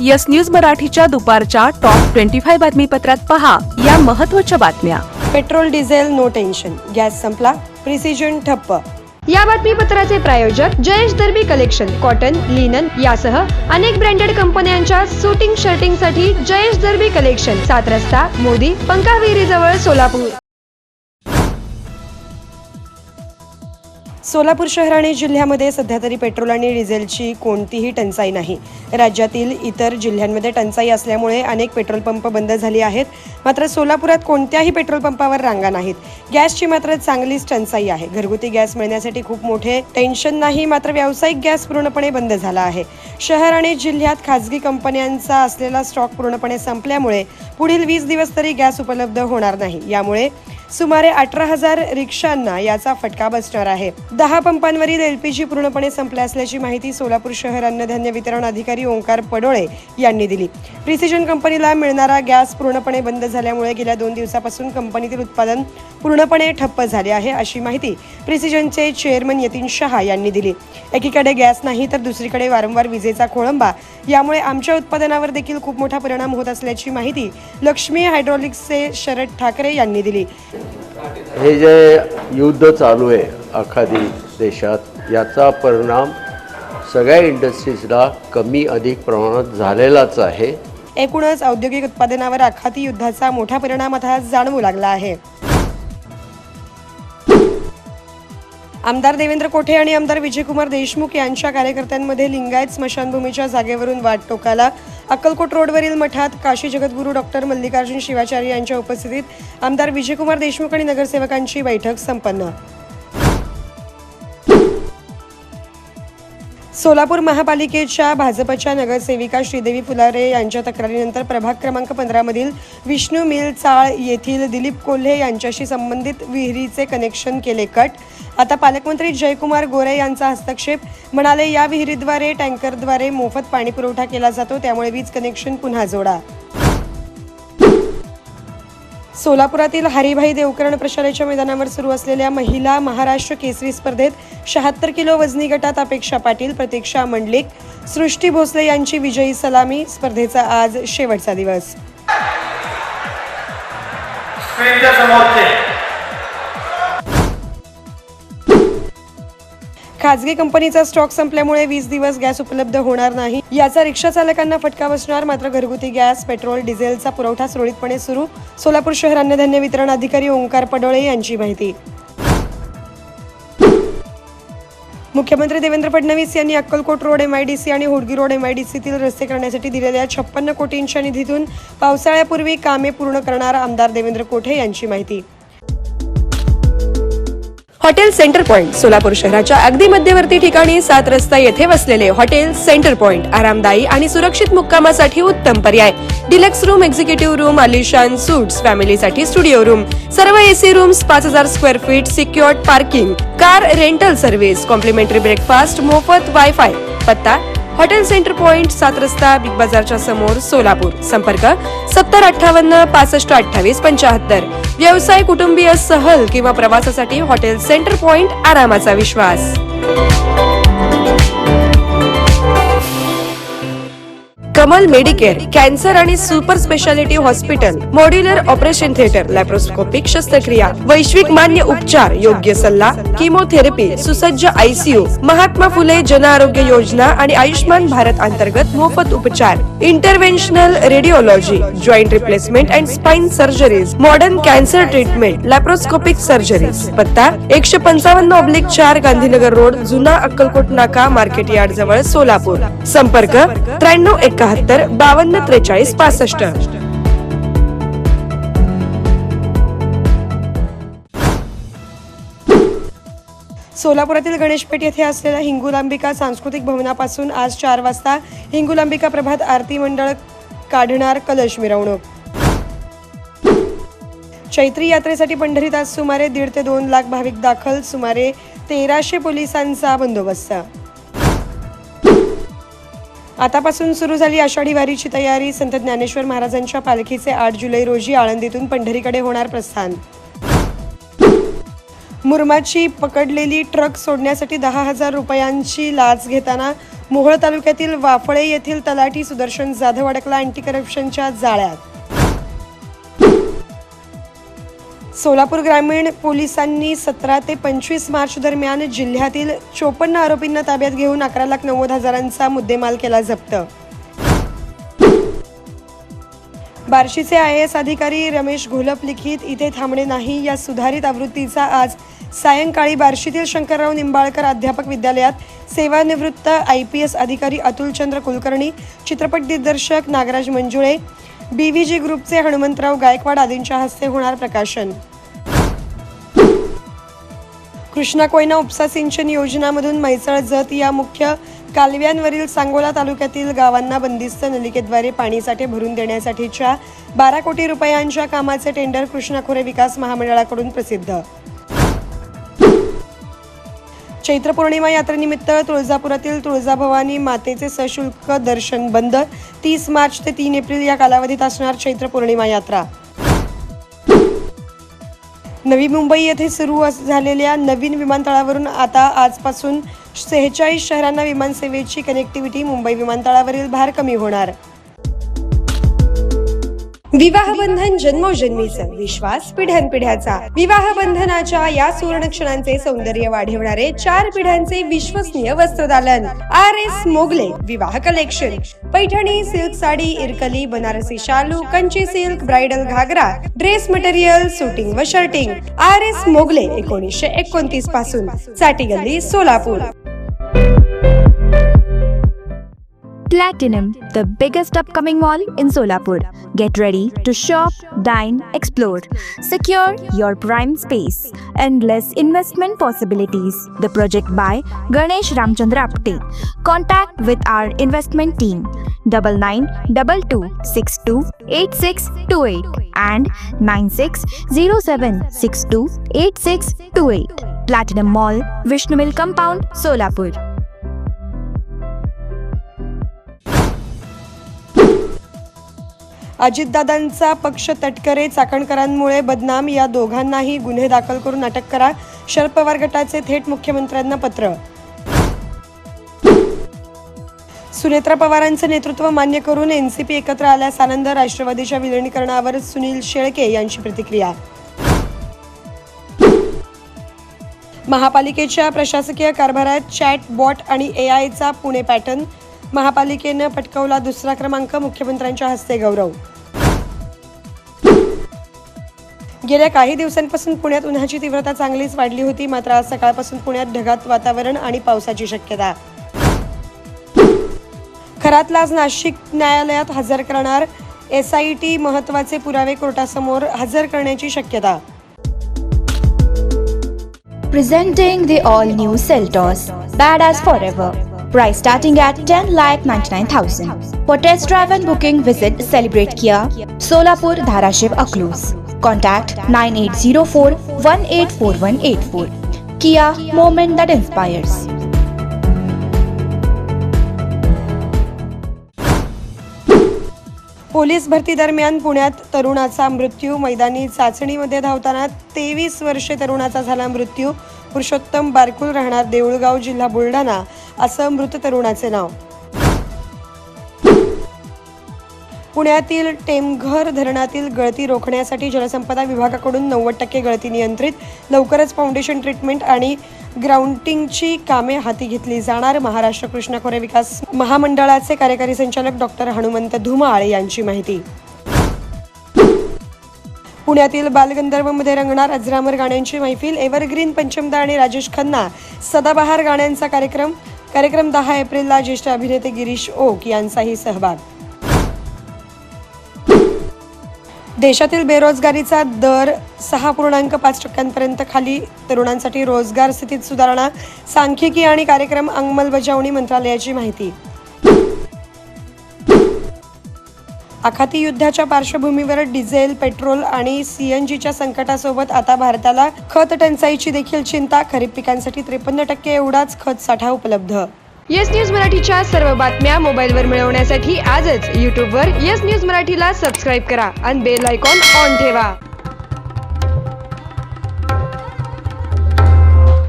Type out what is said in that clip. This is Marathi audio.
यस न्यूज मराठीच्या दुपारच्या टॉप 25 बातमीपत्रात पहा या महत्त्वाच्या बातम्या. Petrol diesel no tension, gas संपला, प्रिसिजन ठप्प. या बातमीपत्राचे प्रायोजक Jayesh Darbi collection, cotton, linen यासह अनेक ब्रँडेड कंपन्यांच्या शूटिंग शर्टिंगसाठी जयेश दर्बी कलेक्शन, 7 रस्ता मोदी पंकाविहिरी जवळ सोलापूर. सोलापूर शहर आणि जिल्ह्यामध्ये सध्या तरी पेट्रोल आणि डिझेलची कोणतीही टंचाई नाही. राज्यातील इतर जिल्ह्यांमध्ये टंचाई असल्यामुळे अनेक पेट्रोल पंप बंद झाले आहेत. मात्र सोलापुरात कोणत्याही पेट्रोल पंपावर रांगा नाहीत. गॅसची मात्र चांगलीच टंचाई आहे. घरगुती गॅस मिळण्यासाठी खूप मोठे टेन्शन नाही. मात्र व्यावसायिक गॅस पूर्णपणे बंद झाला आहे. शहर आणि जिल्ह्यात खासगी कंपन्यांचा असलेला स्टॉक पूर्णपणे संपल्यामुळे पुढील 20 दिवस तरी गॅस उपलब्ध होणार नाही. यामुळे सुमारे 18,000 रिक्षांना याचा फटका बसणार आहे. 10 पंपांवरील LPG पूर्णपणे संपले असल्याची माहिती सोलापूर शहर अन्नधान्य वितरण अधिकारी ओंकार पडोळे यांनी दिली. प्रिसिजन कंपनीला मिळणारा गॅस पूर्णपणे बंद झाल्यामुळे गेल्या 2 दिवसापासून कंपनीतील उत्पादन पूर्णपणे ठप्प झाले आहे, अशी माहिती प्रिसिजनचे चेअरमन यतीन शहा यांनी दिली. एकीकडे गॅस नाही तर दुसरीकडे वारंवार विजेचा खोळंबा, यामुळे आमच्या उत्पादनावर देखील खूप मोठा परिणाम होत असल्याची माहिती लक्ष्मी हायड्रॉलिक्सचे शरद ठाकरे यांनी दिली. हे जे युद्ध चालू आहे अखादी देशात, याचा परिणाम सगळ्या इंडस्ट्रीजला कमी अधिक प्रमाणात झालेलाच आहे. एकूणच औद्योगिक उत्पादनावर आखाती युद्धाचा मोठा परिणाम आता जाणवू लागला आहे. आमदार देवेंद्र कोठे आणि आमदार विजयकुमार देशमुख यांच्या कार्यकर्त्यांमध्ये लिंगायत स्मशानभूमीच्या जागेवरून वाद टोकाला. अक्कलकोट रोडवरील मठात काशी जगद्गुरू डॉक्टर मल्लिकार्जुन शिवाचार्य यांच्या उपस्थितीत आमदार विजयकुमार देशमुख आणि नगरसेवकांची बैठक संपन्न. सोलापूर महापालिकेच्या भाजपच्या नगरसेविका श्रीदेवी फुलारे यांच्या तक्रारीनंतर प्रभाग क्रमांक 15 मधील विष्णू मिल चाळ येथील दिलीप कोल्हे यांच्याशी संबंधित विहिरीचे कनेक्शन केले कट. आता पालकमंत्री जयकुमार गोरे यांचा हस्तक्षेप. म्हणाले, या विहिरीद्वारे टँकरद्वारे मोफत पाणी पुरवठा केला जातो, त्यामुळे वीज कनेक्शन पुन्हा जोडा. सोलापुरातील हरिभाई देवकरण प्रशालेच्या मैदानावर सुरू असलेल्या महिला महाराष्ट्र केसरी स्पर्धेत 76 किलो वजनी गटात अपेक्षा पाटील, प्रतीक्षा मंडलिक, सृष्टी भोसले यांची विजयी सलामी. स्पर्धेचा आज शेवटचा दिवस. खासगी कंपनीचा स्टॉक संपल्यामुळे 20 दिवस गॅस उपलब्ध होणार नाही, याचा रिक्षा चालकांना फटका बसणार. मात्र घरगुती गॅस, पेट्रोल, डिझेलचा पुरवठा सुरळीतपणे सुरू. सोलापूर शहर अन्नधान्य वितरण अधिकारी ओंकार पडोळे यांची माहिती. मुख्यमंत्री देवेंद्र फडणवीस यांनी अक्कलकोट रोड MIDC आणि होडगी रोड MIDCतील रस्ते करण्यासाठी दिलेल्या 56 कोटींच्या निधीतून पावसाळ्यापूर्वी कामे पूर्ण करणार. आमदार देवेंद्र कोठे यांची माहिती. हॉटेल सेंटर पॉइंट सोलापूर शहराच्या अगदी मध्यवर्ती ठिकाणी 7 रस्ता येथे वसलेले हॉटेल सेंटर पॉइंट आरामदायी आणि सुरक्षित मुक्कामासाठी उत्तम पर्याय. डिलक्स रूम, एक्झिक्युटिव्ह रूम, आलिशान सूट्स, फॅमिलीसाठी स्टुडिओ रूम, सर्व AC rooms, 5000 square feet, secured parking, car rental service, complimentary breakfast, मोफत वायफाय. पत्ता हॉटेल सेंटर पॉइंट, 7 रस्ता, बिग बाजारच्या समोर, सोलापूर. संपर्क 7058 65 28 75. व्यवसाय, कुटुंबीय, सहल किंवा प्रवासासाठी हॉटेल सेंटर पॉइंट आरामाचा विश्वास. कमल मेडिकेअर, कॅन्सर आणि super speciality hospital, modular operation theatre, laparoscopic शस्त्रक्रिया, वैश्विक मान्य उपचार, योग्य सल्ला, किमोथेरपी, सुसज्ज ICU, महात्मा फुले जन आरोग्य योजना आणि आयुष्मान भारत अंतर्गत मोफत उपचार, interventional radiology, joint replacement and spine surgeries, modern cancer treatment, laparoscopic surgeries. पत्ता 155/4 गांधीनगर रोड, जुना अक्कलकोट नाका, मार्केट यार्ड जवळ, सोलापूर. संपर्क 9371 52 43 65. सोलापुरातील गणेशपेठ येथे असलेल्या हिंगुलांबिका सांस्कृतिक भवनापासून आज 4 वाजता हिंगुलांबिका प्रभात आरती मंडळ काढणार कलश मिरवणूक. चैत्री यात्रेसाठी पंढरीत आज सुमारे 1.5 ते 2 लाख भाविक दाखल. सुमारे 1300 पोलिसांचा बंदोबस्त. आतापासून सुरू झाली आषाढी वारीची तयारी. संत ज्ञानेश्वर महाराजांच्या पालखीचे 8 जुलै रोजी आळंदीतून पंढरीकडे होणार प्रस्थान. मुरमाची पकडलेली ट्रक सोडण्यासाठी 10,000 रुपयांची लाच घेताना मोहोळ तालुक्यातील वाफळे येथील तलाठी सुदर्शन जाधव अडकला अँटी करप्शनच्या जाळ्यात. सोलापूर ग्रामीण पोलिसांनी 17 ते 25 मार्च दरम्यान जिल्ह्यातील 54 आरोपींना ताब्यात घेऊन 11,90,000चा मुद्देमाल केला जप्त. बार्शीचे IAS अधिकारी रमेश घोलप लिखित इथे थांबणे नाही या सुधारित आवृत्तीचा आज सायंकाळी बार्शीतील शंकरराव निंबाळकर अध्यापक विद्यालयात सेवानिवृत्त IPS अधिकारी अतुलचंद्र कुलकर्णी, चित्रपट दिग्दर्शक नागराज मंजुळे, BVG ग्रुपचे हनुमंतराव गायकवाड आदींच्या हस्ते होणार प्रकाशन. कृष्णा कोयना उपसा सिंचन योजनामधून म्हैसळ जत या मुख्य कालव्यांवरील सांगोला तालुक्यातील गावांना बंदिस्त नलिकेद्वारे पाणीसाठे भरून देण्यासाठीच्या 12 कोटी रुपयांच्या कामाचे टेंडर कृष्णा खोरे विकास महामंडळाकडून प्रसिद्ध. चैत्र पौर्णिमा यात्रेनिमित्त तुळजापुरातील तुळजाभवानी मातेचे सशुल्क दर्शन बंद. 30 मार्च ते 3 एप्रिल या कालावधीत असणार चैत्र पौर्णिमा यात्रा. नवी मुंबई येथे सुरू झालेल्या नवीन विमानतळावरून आता आजपासून 46 शहरांना विमानसेवेची कनेक्टिव्हिटी. मुंबई विमानतळावरील भार कमी होणार. विवाहबंधन जन्मोजन्मीचा विश्वास पिढ्यानपिढ्याचा. विवाहबंधनाच्या या सुवर्ण क्षणांचे सौंदर्य वाढवणारे 4 पिढ्यांचे विश्वसनीय वस्त्रदालन RS मोगले विवाह कलेक्शन. पैठणी, सिल्क साडी, इरकली, बनारसी शालू, कंची सिल्क, ब्राइडल घागरा, ड्रेस मटेरियल, सुटिंग व शर्टिंग. RS मोगले 1929 पासून, चाटी गल्ली, Solapur. Platinum, the biggest upcoming mall in Solapur. Get ready to shop, dine, explore. Secure your prime space. Endless investment possibilities. The project by Ganesh Ramchandra Apte. Contact with our investment team 9922628628 and 9607628628. Platinum Mall, Vishnu Mill Compound, Solapur. अजितदादांचा पक्ष तटकरे, चाकणकरांमुळे बदनाम या दोघांनाही गुन्हे दाखल करून अटक करा. शरद पवार गटाचे थेट मुख्यमंत्र्यांना पत्र. सुनेत्रा पवारांचे नेतृत्व मान्य करून NCP एकत्र आल्यास आनंद. राष्ट्रवादीच्या विलिनीकरणावर सुनील शेळके यांची प्रतिक्रिया. महापालिकेच्या प्रशासकीय कारभारात चॅट बॉट आणि AIचा पुणे पॅटर्न. महापालिकेनं पटकावला 2रा क्रमांक. मुख्यमंत्र्यांच्या हस्ते गौरव. गेल्या काही दिवसांपासून पुण्यात उन्हाची तीव्रता चांगलीच वाढली होती. मात्र आज सकाळपासून पुण्यात ढगाळ वातावरण आणि पावसाची शक्यता. खरातला आज नाशिक न्यायालयात हजर करणार. SIT महत्त्वाचे पुरावे कोर्टासमोर हजर करण्याची शक्यता. Presenting the all-new Seltos, badass forever. Price starting at 10,99,000. For test drive and booking, visit Celebrate Kia, Solapur, Dharashiv, Aklus. Contact 9804184184. Kia, moment that inspires. Police भरती दरम्यान पुण्यात तरुणाचा मृत्यू. मैदानी चाचणीमध्ये धावताना 23 वर्षे तरुणाचा झाला मृत्यू. पुरुषोत्तम बारकुल, राहणार देऊळगाव, जिल्हा बुलढाणा असं मृत तरुणाचे नाव. पुण्यातील टेमघर धरणातील गळती रोखण्यासाठी जलसंपदा विभागाकडून 90% गळती नियंत्रित. लवकरच फाउंडेशन ट्रीटमेंट आणि ग्राउंटिंगची कामे हाती घेतली जाणार. महाराष्ट्र कृष्णा खोरे विकास महामंडळाचे कार्यकारी संचालक डॉक्टर हनुमंत धुमाळ यांची माहिती. पुण्यातील बालगंधर्वमध्ये रंगणार अजरामर गाण्यांची मैफिल. एव्हरग्रीन पंचमदा आणि राजेश खन्ना सदाबहार गाण्यांचा कार्यक्रम. 10 एप्रिलला ज्येष्ठ अभिनेते गिरीश ओक यांचाही सहभाग. देशातील बेरोजगारीचा दर 6.5% खाली. तरुणांसाठी रोजगार स्थितीत सुधारणा. सांख्यिकी आणि कार्यक्रम अंमलबजावणी मंत्रालयाची माहिती. आखाती युद्धाच्या पार्श्वभूमीवर डिझेल, पेट्रोल आणि CNGच्या संकटासोबत आता भारताला खत टंचाईची देखील चिंता. खरीप पिकांसाठी 53% एवढाच खत साठा उपलब्ध. येस न्यूज मराठीच्या सर्व बातम्या मोबाईलवर मिळवण्यासाठी आजच YouTubeवर येस न्यूज मराठीला सबस्क्राईब करा आणि बेल आयकॉन ऑन ठेवा.